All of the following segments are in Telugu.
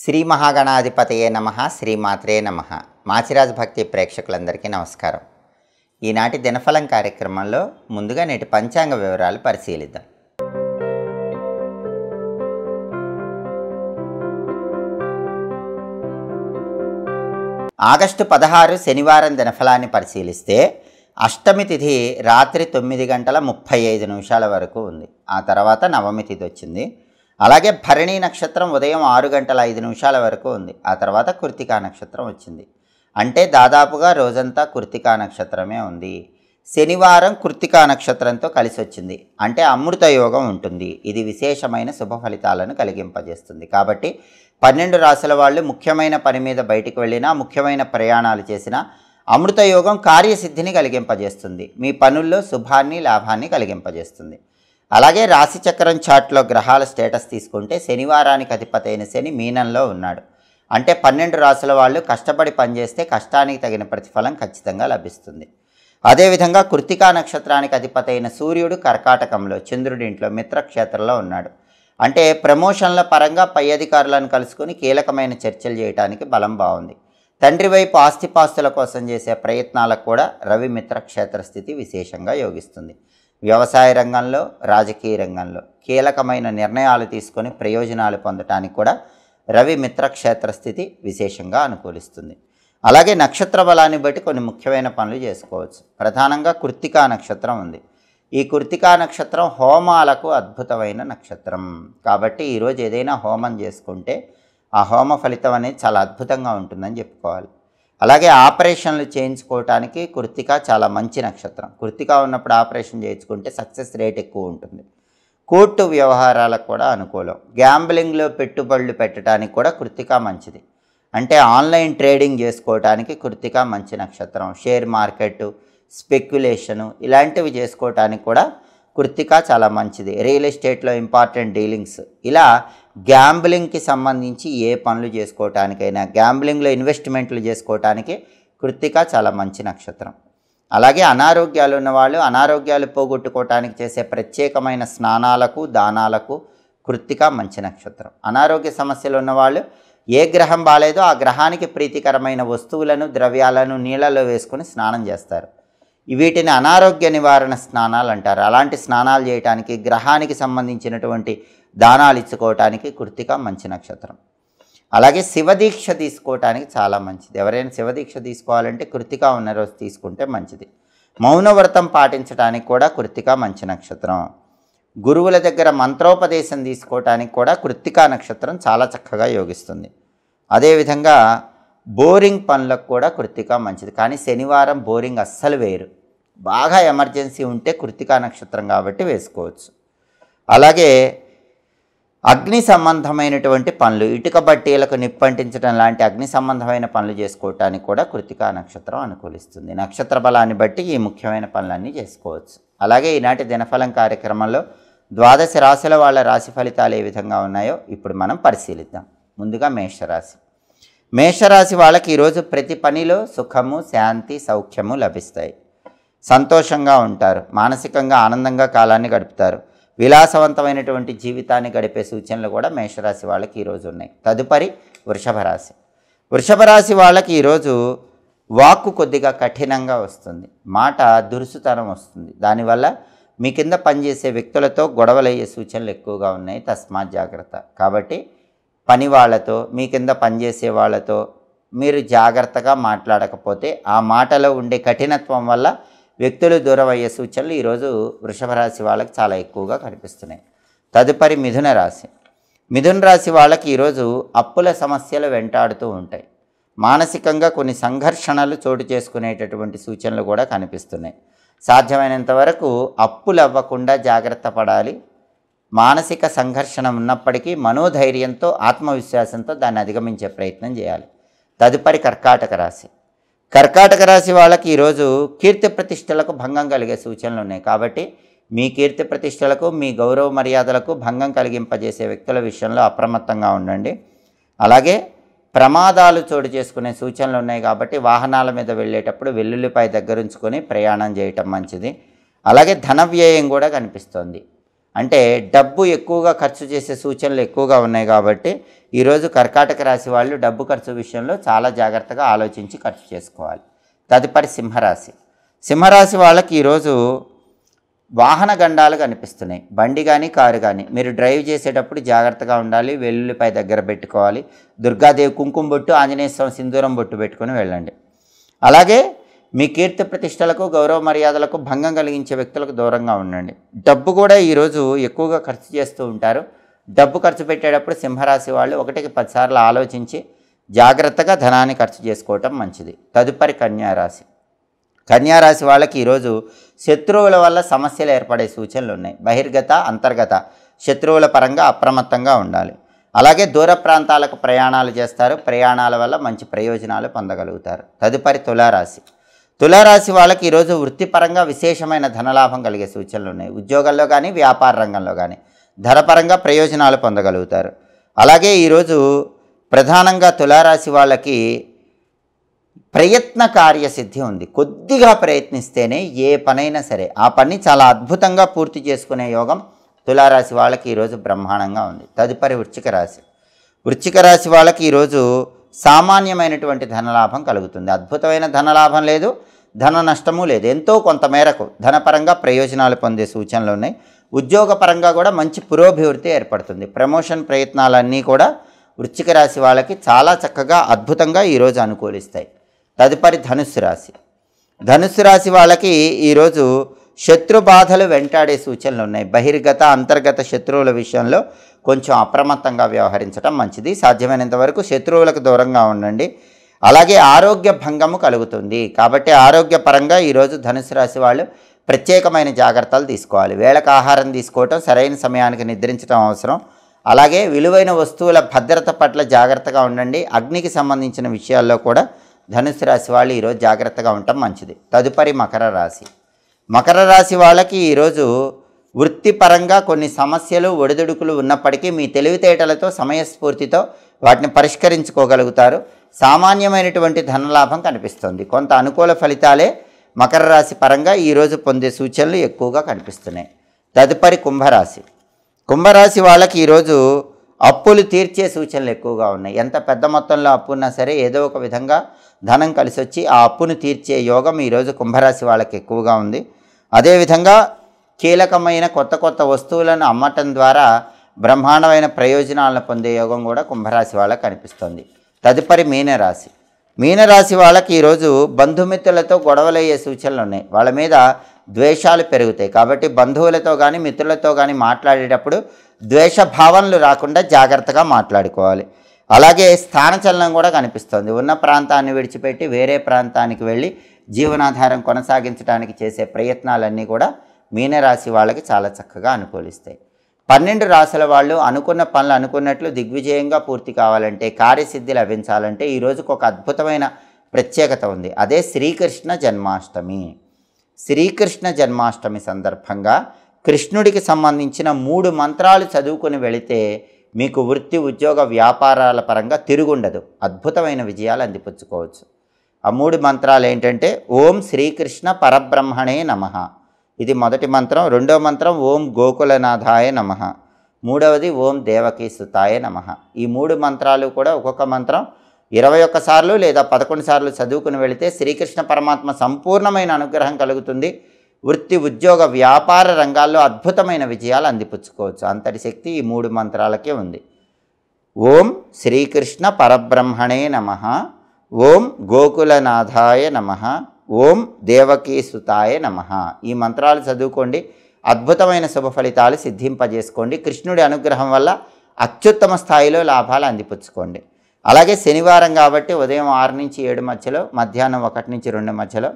శ్రీ మహాగణాధిపతయే నమః, శ్రీమాత్రే నమః. మాచిరాజ్ భక్తి ప్రేక్షకులందరికీ నమస్కారం. ఈనాటి దినఫలం కార్యక్రమంలో ముందుగా నేటి పంచాంగ వివరాలు పరిశీలిద్దాం. ఆగస్టు 16 శనివారం దినఫలాన్ని పరిశీలిస్తే అష్టమి తిథి రాత్రి 9:35 వరకు ఉంది. ఆ తర్వాత నవమి తిథి వచ్చింది. అలాగే భరణి నక్షత్రం ఉదయం 6:05 వరకు ఉంది. ఆ తర్వాత కృత్తికా నక్షత్రం వచ్చింది. అంటే దాదాపుగా రోజంతా కృత్తికా నక్షత్రమే ఉంది. శనివారం కృత్తికా నక్షత్రంతో కలిసి వచ్చింది. అంటే అమృత యోగం ఉంటుంది. ఇది విశేషమైన శుభ ఫలితాలను కలిగింపజేస్తుంది. కాబట్టి 12 రాశుల వాళ్ళు ముఖ్యమైన పని మీద బయటికి వెళ్ళినా, ముఖ్యమైన ప్రయాణాలు చేసినా అమృత యోగం కార్యసిద్ధిని కలిగింపజేస్తుంది. మీ పనుల్లో శుభాన్ని, లాభాన్ని కలిగింపజేస్తుంది. అలాగే రాశిచక్రం చార్ట్లో గ్రహాల స్టేటస్ తీసుకుంటే శనివారానికి అధిపతి అయిన శని మీనంలో ఉన్నాడు. అంటే 12 రాశుల వాళ్ళు కష్టపడి పనిచేస్తే కష్టానికి తగిన ప్రతిఫలం ఖచ్చితంగా లభిస్తుంది. అదేవిధంగా కృత్తికా నక్షత్రానికి అధిపతి అయిన సూర్యుడు కర్కాటకంలో, చంద్రుడింట్లో మిత్రక్షేత్రంలో ఉన్నాడు. అంటే ప్రమోషన్ల పరంగా పై అధికారులను కలుసుకుని కీలకమైన చర్చలు చేయడానికి బలం బాగుంది. తండ్రి వైపు ఆస్తిపాస్తుల కోసం చేసే ప్రయత్నాలకు కూడా రవి మిత్రక్షేత్ర స్థితి విశేషంగా యోగిస్తుంది. వ్యవసాయ రంగంలో, రాజకీయ రంగంలో కీలకమైన నిర్ణయాలు తీసుకొని ప్రయోజనాలు పొందటానికి కూడా రవి మిత్రక్షేత్ర స్థితి విశేషంగా అనుకూలిస్తుంది. అలాగే నక్షత్ర బలాన్ని బట్టి కొన్ని ముఖ్యమైన పనులు చేసుకోవచ్చు. ప్రధానంగా కృత్తికా నక్షత్రం ఉంది. ఈ కృత్తికా నక్షత్రం హోమాలకు అద్భుతమైన నక్షత్రం. కాబట్టి ఈరోజు ఏదైనా హోమం చేసుకుంటే ఆ హోమ ఫలితం అనేది చాలా అద్భుతంగా ఉంటుందని చెప్పుకోవాలి. అలాగే ఆపరేషన్లు చేయించుకోవటానికి కృత్తిక చాలా మంచి నక్షత్రం. కృత్తిక ఉన్నప్పుడు ఆపరేషన్ చేయించుకుంటే సక్సెస్ రేట్ ఎక్కువ ఉంటుంది. కోర్టు వ్యవహారాలకు కూడా అనుకూలం. గ్యాంబ్లింగ్లో పెట్టుబడులు పెట్టడానికి కూడా కృత్తిక మంచిది. అంటే ఆన్లైన్ ట్రేడింగ్ చేసుకోవటానికి కృత్తిక మంచి నక్షత్రం. షేర్ మార్కెట్, స్పెక్యులేషను ఇలాంటివి చేసుకోవటానికి కూడా కృత్తిక చాలా మంచిది. రియల్ ఎస్టేట్లో ఇంపార్టెంట్ డీలింగ్స్, ఇలా గ్యాంబ్లింగ్కి సంబంధించి ఏ పనులు చేసుకోవటానికైనా, గ్యాంబ్లింగ్లో ఇన్వెస్ట్మెంట్లు చేసుకోవటానికి కృత్తిక చాలా మంచి నక్షత్రం. అలాగే అనారోగ్యాలు ఉన్నవాళ్ళు అనారోగ్యాలు పోగొట్టుకోవటానికి చేసే ప్రత్యేకమైన స్నానాలకు, దానాలకు కృత్తిక మంచి నక్షత్రం. అనారోగ్య సమస్యలు ఉన్నవాళ్ళు ఏ గ్రహం బాలేదో ఆ గ్రహానికి ప్రీతికరమైన వస్తువులను, ద్రవ్యాలను నీళ్ళలో వేసుకొని స్నానం చేస్తారు. వీటిని అనారోగ్య నివారణ స్నానాలు అంటారు. అలాంటి స్నానాలు చేయడానికి, గ్రహానికి సంబంధించినటువంటి దానాలు ఇచ్చుకోవటానికి కృత్తిక మంచి నక్షత్రం. అలాగే శివదీక్ష తీసుకోవటానికి చాలా మంచిది. ఎవరైనా శివదీక్ష తీసుకోవాలంటే కృత్తిక ఉన్న రోజు తీసుకుంటే మంచిది. మౌనవ్రతం పాటించడానికి కూడా కృత్తిక మంచి నక్షత్రం. గురువుల దగ్గర మంత్రోపదేశం తీసుకోవటానికి కూడా కృత్తికా నక్షత్రం చాలా చక్కగా యోగిస్తుంది. అదేవిధంగా బోరింగ్ పనులకు కూడా కృత్తిక మంచిది. కానీ శనివారం బోరింగ్ అస్సలు వేయరు. బాగా ఎమర్జెన్సీ ఉంటే కృత్తికా నక్షత్రం కాబట్టి వేసుకోవచ్చు. అలాగే అగ్ని సంబంధమైనటువంటి పనులు, ఇటుక బట్టీలకు నిప్పంటించడం లాంటి అగ్ని సంబంధమైన పనులు చేసుకోవటానికి కూడా కృత్తికా నక్షత్రం అనుకూలిస్తుంది. నక్షత్ర బలాన్ని బట్టి ఈ ముఖ్యమైన పనులన్నీ చేసుకోవచ్చు. అలాగే ఈనాటి దినఫలం కార్యక్రమంలో 12 రాశుల వాళ్ళ రాశి ఫలితాలు ఏ విధంగా ఉన్నాయో ఇప్పుడు మనం పరిశీలిద్దాం. ముందుగా మేషరాశి. మేషరాశి వాళ్ళకి ఈరోజు ప్రతి పనిలో సుఖము, శాంతి, సౌఖ్యము లభిస్తాయి. సంతోషంగా ఉంటారు. మానసికంగా ఆనందంగా కాలాన్ని గడుపుతారు. విలాసవంతమైనటువంటి జీవితాన్ని గడిపే సూచనలు కూడా మేషరాశి వాళ్ళకి ఈరోజు ఉన్నాయి. తదుపరి వృషభ రాశి. వృషభ రాశి వాళ్ళకి ఈరోజు వాక్కు కొద్దిగా కఠినంగా వస్తుంది. మాట దురుసుతనం వస్తుంది. దానివల్ల మీ కింద పనిచేసే వ్యక్తులతో గొడవలయ్యే సూచనలు ఎక్కువగా ఉన్నాయి. తస్మాత్ జాగ్రత్త. కాబట్టి పని వాళ్ళతో, మీ కింద పనిచేసే వాళ్ళతో మీరు జాగ్రత్తగా మాట్లాడకపోతే ఆ మాటలో ఉండే కఠినత్వం వల్ల వ్యక్తులు దూరం అయ్యే సూచనలు ఈరోజు వృషభ రాశి వాళ్ళకి చాలా ఎక్కువగా కనిపిస్తున్నాయి. తదుపరి మిథున రాశి. మిథున రాశి వాళ్ళకి ఈరోజు అప్పుల సమస్యలు వెంటాడుతూ ఉంటాయి. మానసికంగా కొన్ని సంఘర్షణలు చోటు చేసుకునేటటువంటి సూచనలు కూడా కనిపిస్తున్నాయి. సాధ్యమైనంత వరకు అప్పులు అవ్వకుండా జాగ్రత్త పడాలి. మానసిక సంఘర్షణ ఉన్నప్పటికీ మనోధైర్యంతో, ఆత్మవిశ్వాసంతో దాన్ని అధిగమించే ప్రయత్నం చేయాలి. తదుపరి కర్కాటక రాశి. కర్కాటక రాశి వాళ్ళకి ఈరోజు కీర్తి ప్రతిష్టలకు భంగం కలిగే సూచనలు ఉన్నాయి. కాబట్టి మీ కీర్తి ప్రతిష్టలకు, మీ గౌరవ మర్యాదలకు భంగం కలిగింపజేసే వ్యక్తుల విషయంలో అప్రమత్తంగా ఉండండి. అలాగే ప్రమాదాలు చోటు చేసుకునే సూచనలు ఉన్నాయి. కాబట్టి వాహనాల మీద వెళ్ళేటప్పుడు వెల్లుల్లిపై దగ్గరుంచుకొని ప్రయాణం చేయటం మంచిది. అలాగే ధన వ్యయం కూడా కనిపిస్తోంది. అంటే డబ్బు ఎక్కువగా ఖర్చు చేసే సూచనలు ఎక్కువగా ఉన్నాయి కాబట్టి ఈరోజు కర్కాటక రాశి వాళ్ళు డబ్బు ఖర్చు విషయంలో చాలా జాగ్రత్తగా ఆలోచించి ఖర్చు చేసుకోవాలి. తదుపరి సింహరాశి. సింహరాశి వాళ్ళకి ఈరోజు వాహన గండాలు కనిపిస్తున్నాయి. బండి కానీ కారు కానీ మీరు డ్రైవ్ చేసేటప్పుడు జాగ్రత్తగా ఉండాలి. వెల్లుల్లిపై దగ్గర పెట్టుకోవాలి. దుర్గాదేవి కుంకుమ బొట్టు, ఆంజనేయ స్వామి సింధూరం బొట్టు పెట్టుకొని వెళ్ళండి. అలాగే మీ కీర్తి ప్రతిష్టలకు, గౌరవ మర్యాదలకు భంగం కలిగించే వ్యక్తులకు దూరంగా ఉండండి. డబ్బు కూడా ఈరోజు ఎక్కువగా ఖర్చు చేస్తూ ఉంటారు. డబ్బు ఖర్చు పెట్టేటప్పుడు సింహరాశి వాళ్ళు 1కి 10 సార్లు ఆలోచించి జాగ్రత్తగా ధనాన్ని ఖర్చు చేసుకోవటం మంచిది. తదుపరి కన్యారాశి. కన్యారాశి వాళ్ళకి ఈరోజు శత్రువుల వల్ల సమస్యలు ఏర్పడే సూచనలు ఉన్నాయి. బహిర్గత, అంతర్గత శత్రువుల పరంగా అప్రమత్తంగా ఉండాలి. అలాగే దూర ప్రాంతాలకు ప్రయాణాలు చేస్తారు. ప్రయాణాల వల్ల మంచి ప్రయోజనాలు పొందగలుగుతారు. తదుపరి తులారాశి. తులారాశి వాళ్ళకి ఈరోజు వృత్తిపరంగా విశేషమైన ధనలాభం కలిగే సూచనలు ఉన్నాయి. ఉద్యోగాల్లో కానీ వ్యాపార రంగంలో కానీ ధనపరంగా ప్రయోజనాలు పొందగలుగుతారు. అలాగే ఈరోజు ప్రధానంగా తులారాశి వాళ్ళకి ప్రయత్న కార్యసిద్ధి ఉంది. కొద్దిగా ప్రయత్నిస్తేనే ఏ పనైనా సరే ఆ పని చాలా అద్భుతంగా పూర్తి చేసుకునే యోగం తులారాశి వాళ్ళకి ఈరోజు బ్రహ్మాండంగా ఉంది. తదుపరి వృశ్చిక రాశి. వృశ్చిక రాశి వాళ్ళకి ఈరోజు సామాన్యమైనటువంటి ధనలాభం కలుగుతుంది. అద్భుతమైన ధనలాభం లేదు, ధన నష్టము లేదు. ఎంతో కొంతమేరకు ధనపరంగా ప్రయోజనాలు పొందే సూచనలు ఉన్నాయి. ఉద్యోగపరంగా కూడా మంచి పురోభివృద్ధి ఏర్పడుతుంది. ప్రమోషన్ ప్రయత్నాలన్నీ కూడా వృశ్చిక రాశి వాళ్ళకి చాలా చక్కగా అద్భుతంగా ఈరోజు అనుకూలిస్తాయి. తదుపరి ధనుస్సు రాశి. ధనుస్సు రాశి వాళ్ళకి ఈరోజు శత్రు బాధలు వెంటాడే సూచనలు ఉన్నాయి. బహిర్గత, అంతర్గత శత్రువుల విషయంలో కొంచెం అప్రమత్తంగా వ్యవహరించడం మంచిది. సాధ్యమైనంత వరకు శత్రువులకు దూరంగా ఉండండి. అలాగే ఆరోగ్య భంగము కలుగుతుంది కాబట్టి ఆరోగ్యపరంగా ఈరోజు ధనుసు రాశి వాళ్ళు ప్రత్యేకమైన జాగ్రత్తలు తీసుకోవాలి. వేళకు ఆహారం తీసుకోవటం, సరైన సమయానికి నిద్రించడం అవసరం. అలాగే విలువైన వస్తువుల భద్రత పట్ల జాగ్రత్తగా ఉండండి. అగ్నికి సంబంధించిన విషయాల్లో కూడా ధనుసు రాశి వాళ్ళు ఈరోజు జాగ్రత్తగా ఉండటం మంచిది. తదుపరి మకర రాశి. మకర రాశి వాళ్ళకి ఈరోజు వృత్తిపరంగా కొన్ని సమస్యలు, ఒడిదుడుకులు ఉన్నప్పటికీ మీ తెలివితేటలతో, సమయస్ఫూర్తితో వాటిని పరిష్కరించుకోగలుగుతారు. సామాన్యమైనటువంటి ధనలాభం కనిపిస్తుంది. కొంత అనుకూల ఫలితాలే మకర రాశి పరంగా ఈరోజు పొందే సూచనలు ఎక్కువగా కనిపిస్తున్నాయి. తదుపరి కుంభరాశి. కుంభరాశి వాళ్ళకి ఈరోజు అప్పులు తీర్చే సూచనలు ఎక్కువగా ఉన్నాయి. ఎంత పెద్ద మొత్తంలో అప్పు ఉన్నా సరే ఏదో ఒక విధంగా ధనం కలిసి వచ్చి ఆ అప్పును తీర్చే యోగం ఈరోజు కుంభరాశి వాళ్ళకి ఎక్కువగా ఉంది. అదేవిధంగా కీలకమైన కొత్త వస్తువులను అమ్మటం ద్వారా బ్రహ్మాండమైన ప్రయోజనాలను పొందే యోగం కూడా కుంభరాశి వాళ్ళకి కనిపిస్తుంది. తదుపరి మీనరాశి. మీనరాశి వాళ్ళకి ఈరోజు బంధుమిత్రులతో గొడవలయ్యే సూచనలు ఉన్నాయి. వాళ్ళ మీద ద్వేషాలు పెరుగుతాయి కాబట్టి బంధువులతో కానీ మిత్రులతో కానీ మాట్లాడేటప్పుడు ద్వేష భావనలు రాకుండా జాగ్రత్తగా మాట్లాడుకోవాలి. అలాగే స్థానచలనం కూడా కనిపిస్తుంది. ఉన్న ప్రాంతాన్ని విడిచిపెట్టి వేరే ప్రాంతానికి వెళ్ళి జీవనాధారం కొనసాగించడానికి చేసే ప్రయత్నాలన్నీ కూడా మీనరాశి వాళ్ళకి చాలా చక్కగా అనుకూలిస్తాయి. 12 రాశుల వాళ్ళు అనుకున్న పనులు అనుకున్నట్లు దిగ్విజయంగా పూర్తి కావాలంటే, కార్యసిద్ధి లభించాలంటే ఈ రోజుకు ఒక అద్భుతమైన ప్రత్యేకత ఉంది. అదే శ్రీకృష్ణ జన్మాష్టమి. శ్రీకృష్ణ జన్మాష్టమి సందర్భంగా కృష్ణుడికి సంబంధించిన 3 మంత్రాలు చదువుకుని వెళితే మీకు వృత్తి, ఉద్యోగ, వ్యాపారాల పరంగా తిరుగుండదు. అద్భుతమైన విజయాలు అందిపుచ్చుకోవచ్చు. ఆ 3 మంత్రాలు ఏంటంటే ఓం శ్రీకృష్ణ పరబ్రహ్మణే నమః, ఇది మొదటి మంత్రం. రెండో మంత్రం ఓం గోకులనాథాయ నమః, మూడవది ఓం దేవకీ సుతాయ నమః. ఈ 3 మంత్రాలు కూడా ఒక్కొక్క మంత్రం 21 సార్లు లేదా 11 సార్లు చదువుకుని వెళితే శ్రీకృష్ణ పరమాత్మ సంపూర్ణమైన అనుగ్రహం కలుగుతుంది. వృత్తి, ఉద్యోగ, వ్యాపార రంగాల్లో అద్భుతమైన విజయాలు అందిపుచ్చుకోవచ్చు. అంతటి శక్తి ఈ 3 మంత్రాలకే ఉంది. ఓం శ్రీకృష్ణ పరబ్రహ్మణే నమః, ఓం గోకులనాథాయ నమః, ఓం దేవకీ సుతాయ నమః. ఈ మంత్రాలు చదువుకోండి. అద్భుతమైన శుభ ఫలితాలు సిద్ధింపజేసుకోండి. కృష్ణుడి అనుగ్రహం వల్ల అత్యుత్తమ స్థాయిలో లాభాలు అందిపుచ్చుకోండి. అలాగే శనివారం కాబట్టి ఉదయం 6 నుంచి 7 మధ్యలో, మధ్యాహ్నం 1 నుంచి 2 మధ్యలో,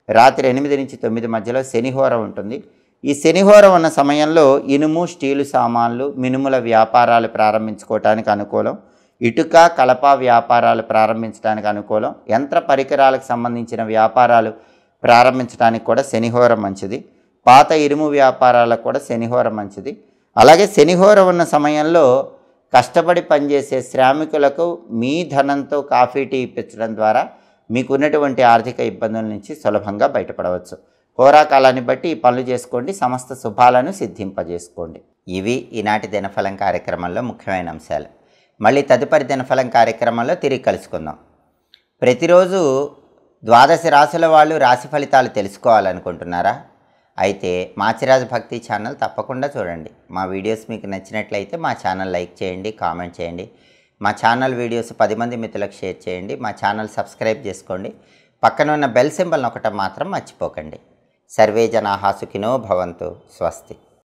రాత్రి 8 నుంచి 9 మధ్యలో శనిహోరం ఉంటుంది. ఈ శనిహోరం ఉన్న సమయంలో ఇనుము, స్టీలు సామాన్లు, మినుముల వ్యాపారాలు ప్రారంభించుకోవటానికి అనుకూలం. ఇటుక, కలప వ్యాపారాలు ప్రారంభించడానికి అనుకూలం. యంత్ర పరికరాలకు సంబంధించిన వ్యాపారాలు ప్రారంభించడానికి కూడా శనిహోరం మంచిది. పాత ఇనుము వ్యాపారాలకు కూడా శనిహోరం మంచిది. అలాగే శనిహోరం ఉన్న సమయంలో కష్టపడి పనిచేసే శ్రామికులకు మీ ధనంతో కాఫీ, టీ ఇప్పించడం ద్వారా మీకున్నటువంటి ఆర్థిక ఇబ్బందుల నుంచి సులభంగా బయటపడవచ్చు. హోరాకాలాన్ని బట్టి ఈ పనులు చేసుకోండి, సమస్త శుభాలను సిద్ధింపజేసుకోండి. ఇవి ఈనాటి దినఫలం కార్యక్రమంలో ముఖ్యమైన అంశాలు. మళ్ళీ తదుపరి దినఫలం కార్యక్రమంలో తిరిగి కలుసుకుందాం. ప్రతిరోజు ద్వాదశ రాశుల వాళ్ళు రాశి ఫలితాలు తెలుసుకోవాలనుకుంటున్నారా? అయితే మాచిరాజు భక్తి ఛానల్ తప్పకుండా చూడండి. మా వీడియోస్ మీకు నచ్చినట్లయితే మా ఛానల్ లైక్ చేయండి, కామెంట్ చేయండి. మా ఛానల్ వీడియోస్ 10 మంది మిత్రులకు షేర్ చేయండి. మా ఛానల్ సబ్స్క్రైబ్ చేసుకోండి. పక్కన ఉన్న బెల్ సింబల్ నొక్కటం మాత్రం మర్చిపోకండి. సర్వే జనాః సుఖినో భవంతు. స్వస్తి.